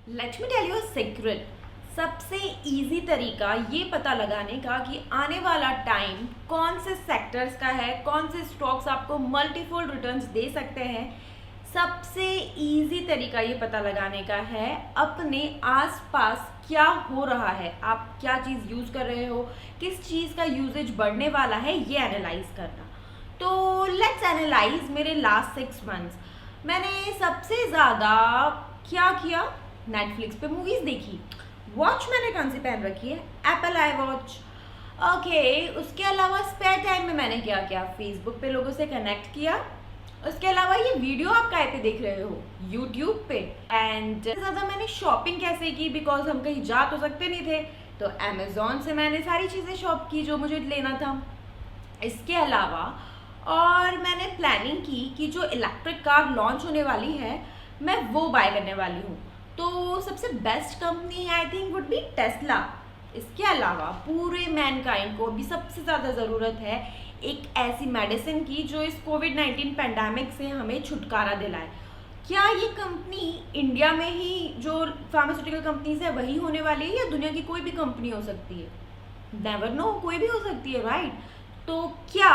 Late me tell you a secret. सबसे easy तरीका ये पता लगाने का कि आने वाला टाइम कौन से सेक्टर्स का है, कौन से स्टॉक्स आपको मल्टीफोल्ड रिटर्न्स दे सकते हैं। सबसे इजी तरीका ये पता लगाने का है अपने आसपास क्या हो रहा है, आप क्या चीज़ यूज़ कर रहे हो, किस चीज़ का यूजेज बढ़ने वाला है, ये एनालाइज करना। तो लेट्स एनालाइज मेरे लास्ट 6 मंथ्स। मैंने सबसे ज़्यादा क्या किया, नेटफ्लिक्स पे मूवीज़ देखी। वॉच मैंने कौन सी पहन रखी है, एप्पल आई वॉच। ओके, उसके अलावा स्पेयर टाइम में मैंने क्या किया, फेसबुक पे लोगों से कनेक्ट किया। उसके अलावा ये वीडियो आप कहाँ पे देख रहे हो, यूट्यूब पे। एंड ज़्यादा मैंने शॉपिंग कैसे की, बिकॉज हम कहीं जा तो सकते नहीं थे, तो अमेजोन से मैंने सारी चीज़ें शॉप की जो मुझे लेना था। इसके अलावा और मैंने प्लानिंग की कि जो इलेक्ट्रिक कार लॉन्च होने वाली है मैं वो बाय करने वाली हूँ। तो सबसे best company I think would be Tesla. इसके अलावा पूरे मैनकाइंड को अभी सबसे ज़्यादा ज़रूरत है एक ऐसी मेडिसिन की जो इस कोविड-19 पैंडेमिक से हमें छुटकारा दिलाए। क्या ये कंपनी इंडिया में ही जो फार्मास्यूटिकल कंपनीज है वही होने वाली है या दुनिया की कोई भी कंपनी हो सकती है? नेवर नो, कोई भी हो सकती है, राइट? तो क्या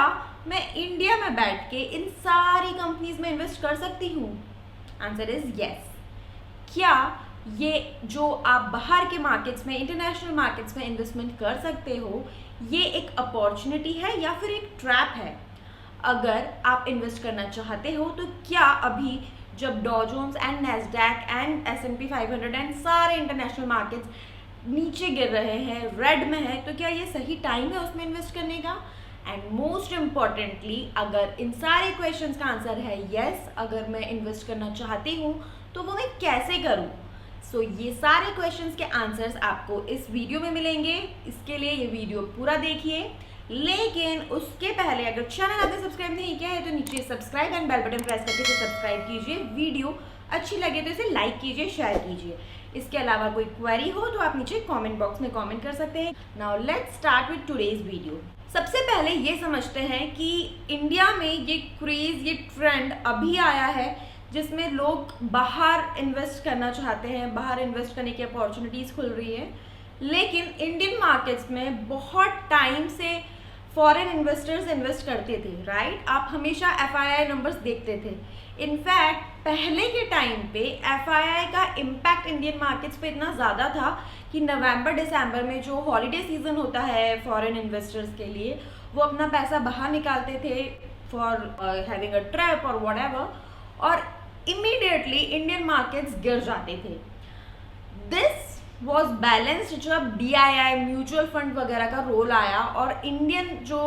मैं इंडिया में बैठ के इन सारी कंपनीज में इन्वेस्ट कर सकती हूँ? Answer is yes. क्या ये जो आप बाहर के मार्केट्स में, इंटरनेशनल मार्केट्स में इन्वेस्टमेंट कर सकते हो, ये एक अपॉर्चुनिटी है या फिर एक ट्रैप है? अगर आप इन्वेस्ट करना चाहते हो तो क्या अभी जब Dow Jones and Nasdaq and S&P 500 and सारे इंटरनेशनल मार्केट्स नीचे गिर रहे हैं, रेड में है, तो क्या ये सही टाइम है उसमें इन्वेस्ट करने का? एंड मोस्ट इम्पॉर्टेंटली, अगर इन सारे क्वेश्चंस का आंसर है यस, अगर मैं इन्वेस्ट करना चाहती हूँ तो वो मैं कैसे करूँ? सो ये सारे क्वेश्चंस के आंसर्स आपको इस वीडियो में मिलेंगे। इसके लिए ये वीडियो पूरा देखिए, लेकिन उसके पहले अगर चैनल आपने सब्सक्राइब नहीं किया है तो नीचे subscribe and bell button press करके इसे सब्सक्राइब कीजिए। वीडियो अच्छी लगे तो इसे लाइक कीजिए, शेयर कीजिए। इसके अलावा कोई क्वेरी हो तो आप नीचे कमेंट बॉक्स में कमेंट कर सकते हैं। Now let's start with today's video. सबसे पहले ये समझते हैं कि इंडिया में ये क्रेज, ये ट्रेंड अभी आया है जिसमें लोग बाहर इन्वेस्ट करना चाहते हैं, बाहर इन्वेस्ट करने की अपॉर्चुनिटीज़ खुल रही है। लेकिन इंडियन मार्केट्स में बहुत टाइम से फॉरेन इन्वेस्टर्स इन्वेस्ट करते थे, राइट? आप हमेशा FII नंबर्स देखते थे। इनफैक्ट पहले के टाइम पे FII का इम्पैक्ट इंडियन मार्केट्स पे इतना ज़्यादा था कि नवंबर दिसंबर में जो हॉलीडे सीजन होता है फॉरेन इन्वेस्टर्स के लिए, वो अपना पैसा बाहर निकालते थे फॉर हैविंग अ ट्रिप और व्हाटएवर, और इमीडिएटली इंडियन मार्केट्स गिर जाते थे। दिस वॉज बैलेंस्ड जब DII म्यूचुअल फंड वगैरह का रोल आया और इंडियन जो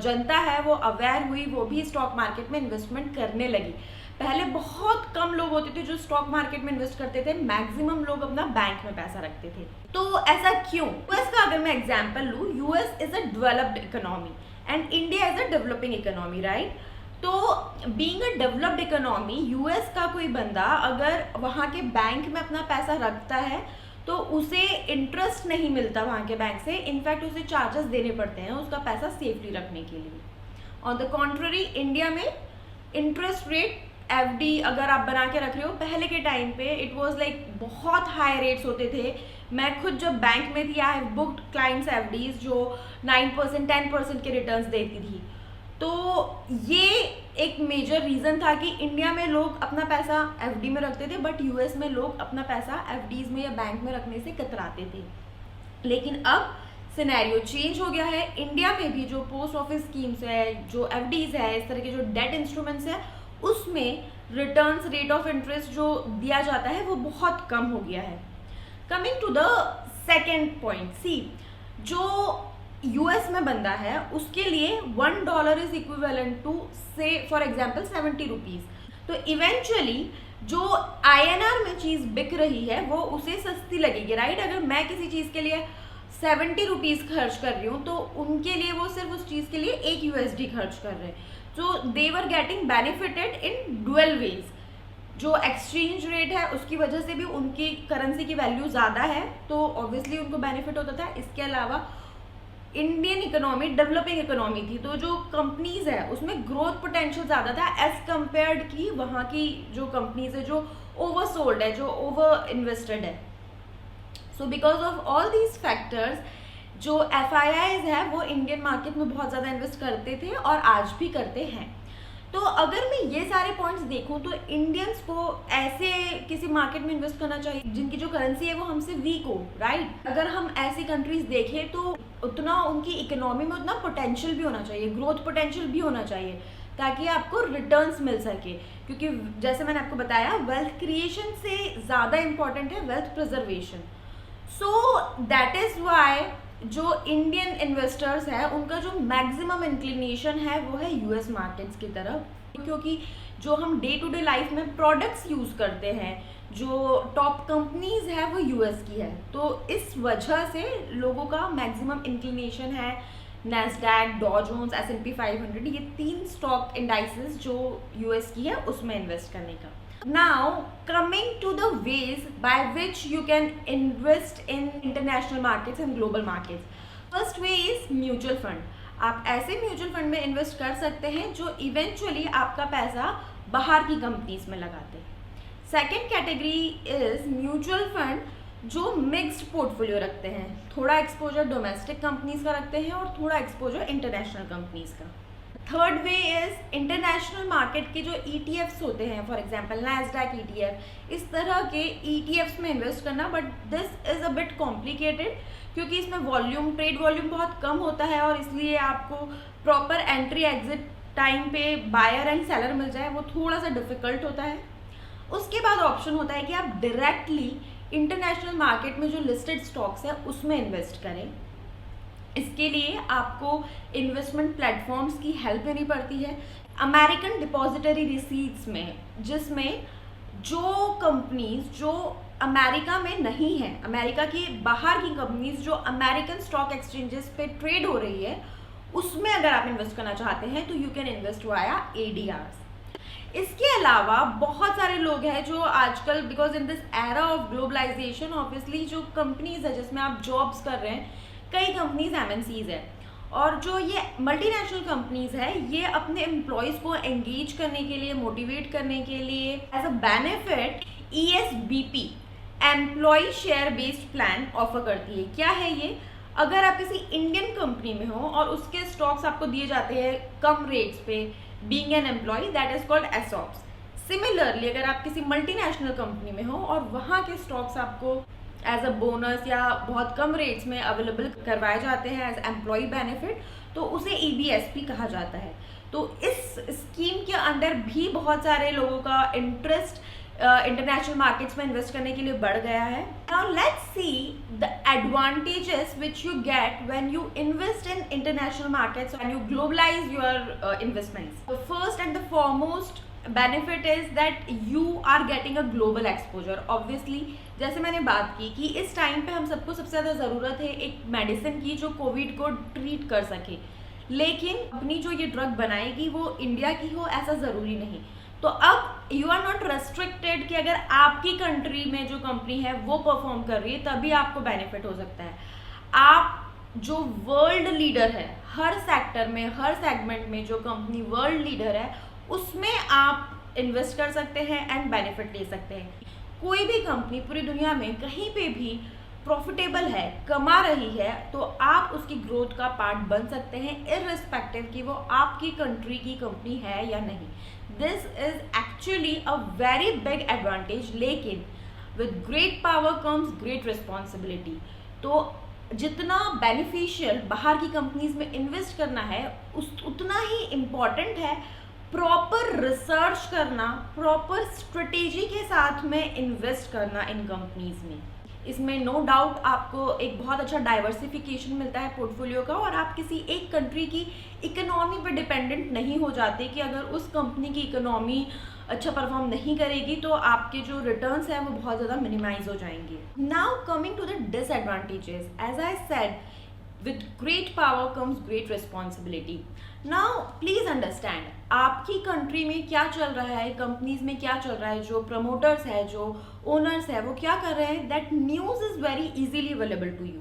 जनता है वो अवेयर हुई, वो भी स्टॉक मार्केट में इन्वेस्टमेंट करने लगी। पहले बहुत कम लोग होते थे जो स्टॉक मार्केट में इन्वेस्ट करते थे, मैक्सिमम लोग अपना बैंक में पैसा रखते थे। तो ऐसा क्यों? यूएस का अगर मैं एग्जांपल लूँ, US is a developed economy and India is a developing economy, right? तो being a developed economy, US का कोई बंदा अगर वहाँ के बैंक में अपना पैसा रखता है तो उसे इंटरेस्ट नहीं मिलता वहाँ के बैंक से, इनफैक्ट उसे चार्जेस देने पड़ते हैं उसका पैसा सेफली रखने के लिए। ऑन द कॉन्ट्ररी, इंडिया में इंटरेस्ट रेट FD अगर आप बना के रख रहे हो, पहले के टाइम पे इट वाज लाइक बहुत हाई रेट्स होते थे। मैं खुद जब बैंक में थी, I have booked clients FDs जो 9% 10% के रिटर्न्स देती थी। तो ये एक मेजर रीज़न था कि इंडिया में लोग अपना पैसा FD में रखते थे, बट US में लोग अपना पैसा FDs में या बैंक में रखने से कतराते थे। लेकिन अब सिनेरियो चेंज हो गया है। इंडिया में भी जो पोस्ट ऑफिस स्कीम्स है, जो FDs है, इस तरह के जो डेट इंस्ट्रूमेंट्स है, उसमें रिटर्न्स, रेट ऑफ इंटरेस्ट जो दिया जाता है वो बहुत कम हो गया है। Coming to the second point, see जो US में बंदा है उसके लिए $1 is equivalent to say for example 70 rupees. तो इवेंचुअली जो INR में चीज़ बिक रही है वो उसे सस्ती लगेगी, राइट? अगर मैं किसी चीज़ के लिए 70 रुपीज़ खर्च कर रही हूँ तो उनके लिए वो सिर्फ उस चीज़ के लिए 1 USD खर्च कर रहे हैं। तो they were getting benefited in dual ways. जो एक्सचेंज रेट है उसकी वजह से भी उनकी करेंसी की वैल्यू ज़्यादा है तो ऑब्वियसली उनको बेनिफिट होता था। इसके अलावा इंडियन इकोनॉमी डेवलपिंग इकोनॉमी थी, तो जो कंपनीज है उसमें ग्रोथ पोटेंशियल ज़्यादा था एज कम्पेयर्ड की वहाँ की जो कंपनीज है जो ओवरसोल्ड है, जो ओवर इन्वेस्टेड है। So because of all these factors जो FIIs है वो इंडियन मार्केट में बहुत ज़्यादा इन्वेस्ट करते थे और आज भी करते हैं। तो अगर मैं ये सारे पॉइंट्स देखूं तो इंडियंस को ऐसे किसी मार्केट में इन्वेस्ट करना चाहिए जिनकी जो करेंसी है वो हमसे वीक हो, राइट। अगर हम ऐसी कंट्रीज देखें तो उतना उनकी इकोनॉमी में उतना पोटेंशियल भी होना चाहिए, ग्रोथ पोटेंशियल भी होना चाहिए, ताकि आपको रिटर्न्स मिल सके। क्योंकि जैसे मैंने आपको बताया वेल्थ क्रिएशन से ज़्यादा इम्पॉर्टेंट है wealth preservation. So that is why जो इंडियन इन्वेस्टर्स है उनका जो मैक्सिमम इंक्लिनेशन है वो है US मार्केट्स की तरफ, क्योंकि जो हम डे टू डे लाइफ में प्रोडक्ट्स यूज़ करते हैं, जो टॉप कंपनीज है वो US की है। तो इस वजह से लोगों का मैक्सिमम इंक्लिनेशन है नैस्डैक, डॉ जोन्स, S&P 500, ये 3 स्टॉक इंडाइसेस जो US की है उसमें इन्वेस्ट करने का। Now coming to the ways by which you can invest in international markets and global markets. First way is mutual fund. आप ऐसे म्यूचुअल फंड में इन्वेस्ट कर सकते हैं जो इवेंचुअली आपका पैसा बाहर की कंपनीज में लगाते हैं। Second category is mutual fund जो मिक्स्ड पोर्टफोलियो रखते हैं, थोड़ा एक्सपोजर डोमेस्टिक कंपनीज का रखते हैं और थोड़ा एक्सपोजर इंटरनेशनल कंपनीज का। Third way is international market के जो ETFs होते हैं, फॉर एग्जांपल नैस्डैक ETF, इस तरह के ETFs में इन्वेस्ट करना, but this is a bit complicated क्योंकि इसमें वॉल्यूम, ट्रेड वॉल्यूम बहुत कम होता है और इसलिए आपको प्रॉपर एंट्री एग्जिट टाइम पे बायर एंड सेलर मिल जाए वो थोड़ा सा डिफिकल्ट होता है। उसके बाद ऑप्शन होता है कि आप डायरेक्टली इंटरनेशनल मार्केट में जो लिस्टेड स्टॉक्स है उसमें इन्वेस्ट करें। इसके लिए आपको इन्वेस्टमेंट प्लेटफॉर्म्स की हेल्प लेनी पड़ती है। अमेरिकन डिपॉजिटरी रिसीट्स में, जिसमें जो कंपनीज जो अमेरिका में नहीं है, अमेरिका की बाहर की कंपनीज जो अमेरिकन स्टॉक एक्सचेंजेस पे ट्रेड हो रही है, उसमें अगर आप इन्वेस्ट करना चाहते हैं तो you can invest via ADRs। इसके अलावा बहुत सारे लोग हैं जो आजकल because in this era of globalization obviously जो कंपनीज है जिसमें आप जॉब्स कर रहे हैं, कई कंपनीज MNCs है और जो ये मल्टीनेशनल कंपनीज है ये अपने एम्प्लॉयज़ को एंगेज करने के लिए, मोटिवेट करने के लिए as a benefit ESBP employee share based plan offer करती है। क्या है ये? अगर आप किसी इंडियन कंपनी में हो और उसके स्टॉक्स आपको दिए जाते हैं कम रेट्स पे, being an employee, that is called ESOPs। Similarly अगर आप किसी मल्टीनेशनल कंपनी में हो और वहाँ के स्टॉक्स आपको एज अ बोनस या बहुत कम रेट्स में अवेलेबल करवाए जाते हैं एज एम्प्लॉय बेनिफिट, तो उसे EBSP कहा जाता है। तो इस स्कीम के अंदर भी बहुत सारे लोगों का इंटरेस्ट इंटरनेशनल मार्केट्स में इन्वेस्ट करने के लिए बढ़ गया है। Now let's see the advantages which you get when you invest in international markets and you globalize your investments. The first and the foremost benefit is that you are getting a global exposure. Obviously जैसे मैंने बात की कि इस time पे हम सबको सबसे ज़्यादा ज़रूरत है एक मेडिसिन की जो कोविड को ट्रीट कर सके, लेकिन अपनी जो ये ड्रग बनाएगी वो इंडिया की हो ऐसा ज़रूरी नहीं। तो अब यू आर नॉट रेस्ट्रिक्टेड कि अगर आपकी कंट्री में जो कंपनी है वो परफॉर्म कर रही है तभी आपको बेनिफिट हो सकता है। आप जो वर्ल्ड लीडर है हर सेक्टर में, हर सेगमेंट में जो कंपनी वर्ल्ड लीडर है उसमें आप इन्वेस्ट कर सकते हैं एंड बेनिफिट ले सकते हैं। कोई भी कंपनी पूरी दुनिया में कहीं पे भी प्रॉफिटेबल है, कमा रही है, तो आप उसकी ग्रोथ का पार्ट बन सकते हैं इररिस्पेक्टिव कि वो आपकी कंट्री की कंपनी है या नहीं। This is actually a very big advantage, लेकिन with great power comes great responsibility. तो जितना बेनिफिशियल बाहर की कंपनीज में इन्वेस्ट करना है उतना ही इम्पॉर्टेंट है प्रॉपर रिसर्च करना, प्रॉपर स्ट्रेटेजी के साथ में इन्वेस्ट करना इन कंपनीज में। इसमें नो डाउट आपको एक बहुत अच्छा डाइवर्सिफिकेशन मिलता है पोर्टफोलियो का और आप किसी एक कंट्री की इकोनॉमी पर डिपेंडेंट नहीं हो जाते कि अगर उस कंपनी की इकोनॉमी अच्छा परफॉर्म नहीं करेगी तो आपके जो रिटर्न्स हैं वो बहुत ज़्यादा मिनिमाइज हो जाएंगे। Now coming to the disadvantages, as I said with great power comes great responsibility. Now please understand आपकी कंट्री में क्या चल रहा है, कंपनीज में क्या चल रहा है, जो प्रमोटर्स है, जो ओनर्स है वो क्या कर रहे हैं, that news is very easily available to you.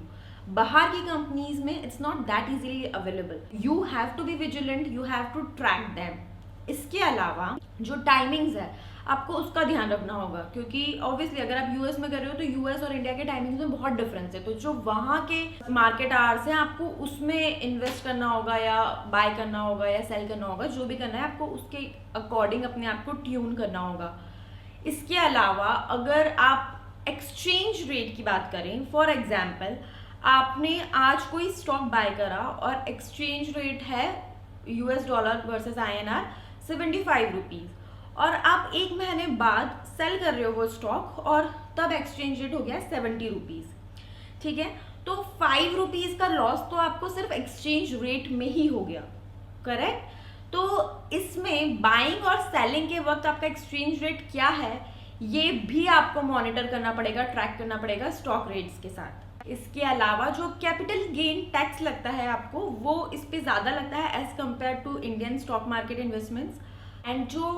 बाहर की कंपनीज में it's not that easily available, you have to be vigilant, you have to track them. इसके अलावा जो टाइमिंग्स है आपको उसका ध्यान रखना होगा, क्योंकि ऑब्वियसली अगर आप यूएस में कर रहे हो तो यूएस और इंडिया के टाइमिंग्स में बहुत डिफरेंस है, तो जो वहाँ के मार्केट आवर्स हैं आपको उसमें इन्वेस्ट करना होगा या बाय करना होगा या सेल करना होगा, जो भी करना है आपको उसके अकॉर्डिंग अपने आप को ट्यून करना होगा। इसके अलावा अगर आप एक्सचेंज रेट की बात करें, फॉर एग्जाम्पल आपने आज कोई स्टॉक बाय करा और एक्सचेंज रेट है US dollar versus INR 75 rupees, और आप एक महीने बाद सेल कर रहे हो वो स्टॉक और तब एक्सचेंज रेट हो गया 70 रुपीज़, ठीक है, तो 5 रुपीज़ का लॉस तो आपको सिर्फ एक्सचेंज रेट में ही हो गया, करेक्ट। तो इसमें बाइंग और सेलिंग के वक्त आपका एक्सचेंज रेट क्या है ये भी आपको मॉनिटर करना पड़ेगा, ट्रैक करना पड़ेगा स्टॉक रेट्स के साथ। इसके अलावा जो कैपिटल गेन टैक्स लगता है आपको, वो इस पे ज़्यादा लगता है as compare to Indian stock market investments, and जो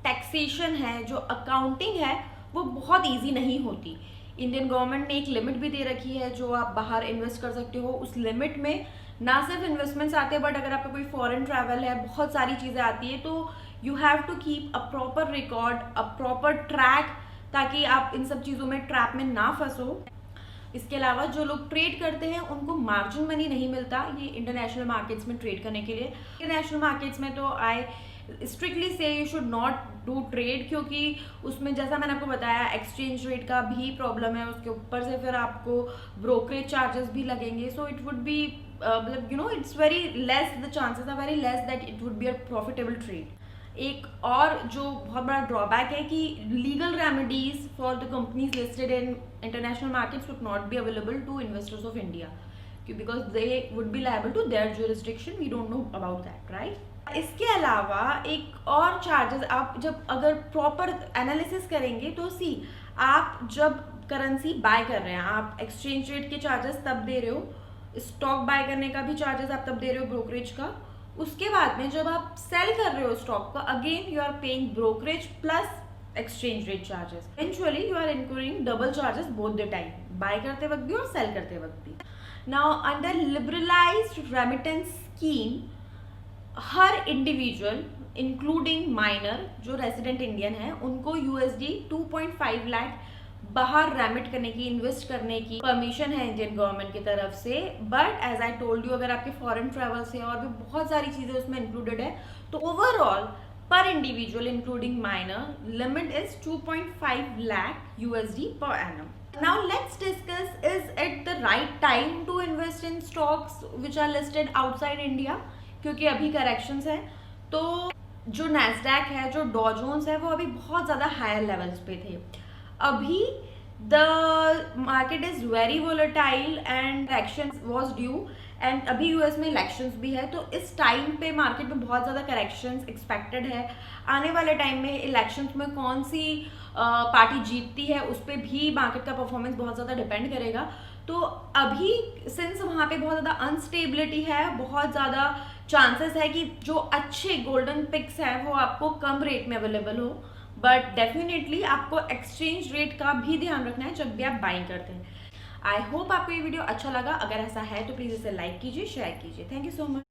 टैक्सेशन है, जो अकाउंटिंग है, वो बहुत ईजी नहीं होती। इंडियन गवर्नमेंट ने एक लिमिट भी दे रखी है जो आप बाहर इन्वेस्ट कर सकते हो, उस लिमिट में ना सिर्फ इन्वेस्टमेंट्स आते हैं बट अगर आपका कोई फॉरेन ट्रैवल है, बहुत सारी चीज़ें आती है, तो you have to keep a proper record, a proper track, ताकि आप इन सब चीज़ों में ट्रैप में ना फंसो। इसके अलावा जो लोग ट्रेड करते हैं उनको मार्जिन मनी नहीं मिलता ये इंटरनेशनल मार्केट्स में ट्रेड करने के लिए। इंटरनेशनल मार्केट्स में तो आई स्ट्रिक्टली से you should not do trade, क्योंकि उसमें जैसा मैंने आपको बताया एक्सचेंज रेट का भी प्रॉब्लम है, उसके ऊपर से फिर आपको ब्रोकरेज चार्जेस भी लगेंगे, सो इट वुड बी मतलब you know it's very less, the chances are very less that it would be a profitable trade. एक और जो बहुत बड़ा ड्रॉबैक है कि legal remedies for the companies listed in international markets would not be available to investors of India, because they would be liable to their jurisdiction, we don't know about that, right. इसके अलावा एक और charges, आप जब अगर proper analysis करेंगे तो सी, आप जब करेंसी बाय कर रहे हैं आप एक्सचेंज रेट के चार्जेस तब दे रहे हो, स्टॉक बाय करने का भी चार्जेस आप तब दे रहे हो ब्रोकरेज का, उसके बाद में जब आप सेल कर रहे हो स्टॉक का again you are paying brokerage plus exchange rate charges, eventually you are incurring double charges both the time, buy करते वक्त भी और सेल करते वक्त भी। Now under liberalised remittance scheme, हर इंडिविजुअल इंक्लूडिंग माइनर जो रेसिडेंट इंडियन है उनको USD 2.5 लाख बाहर रेमिट करने की, इन्वेस्ट करने की परमिशन है इंडियन गवर्नमेंट की तरफ से। But as I told you, अगर आपके फॉरेन ट्रैवल से और भी बहुत सारी चीजें उसमें इंक्लूडेड है, तो ओवरऑल पर individual including minor limit is 2.5 lakh USD per annum. Now let's discuss, is it the right time to invest in stocks which are listed outside India? क्योंकि अभी करेक्शंस है, तो जो नैस्डैक है, जो डॉ जोन्स है, वो अभी बहुत ज़्यादा हायर लेवल्स पे थे। अभी the market is very volatile and correction was due, and अभी यूएस में इलेक्शंस भी है, तो इस टाइम पे मार्केट में बहुत ज़्यादा करेक्शंस एक्सपेक्टेड है। आने वाले टाइम में इलेक्शंस में कौन सी पार्टी जीतती है उस पर भी मार्केट का परफॉर्मेंस बहुत ज़्यादा डिपेंड करेगा। तो अभी सिंस वहाँ पे बहुत ज़्यादा अनस्टेबिलिटी है, बहुत ज़्यादा चांसेस है कि जो अच्छे गोल्डन पिक्स हैं वो आपको कम रेट में अवेलेबल हो, बट डेफिनेटली आपको एक्सचेंज रेट का भी ध्यान रखना है जब भी आप बाइंग करते हैं। आई होप आपको ये वीडियो अच्छा लगा, अगर ऐसा है तो प्लीज़ इसे लाइक कीजिए, शेयर कीजिए। Thank you so much.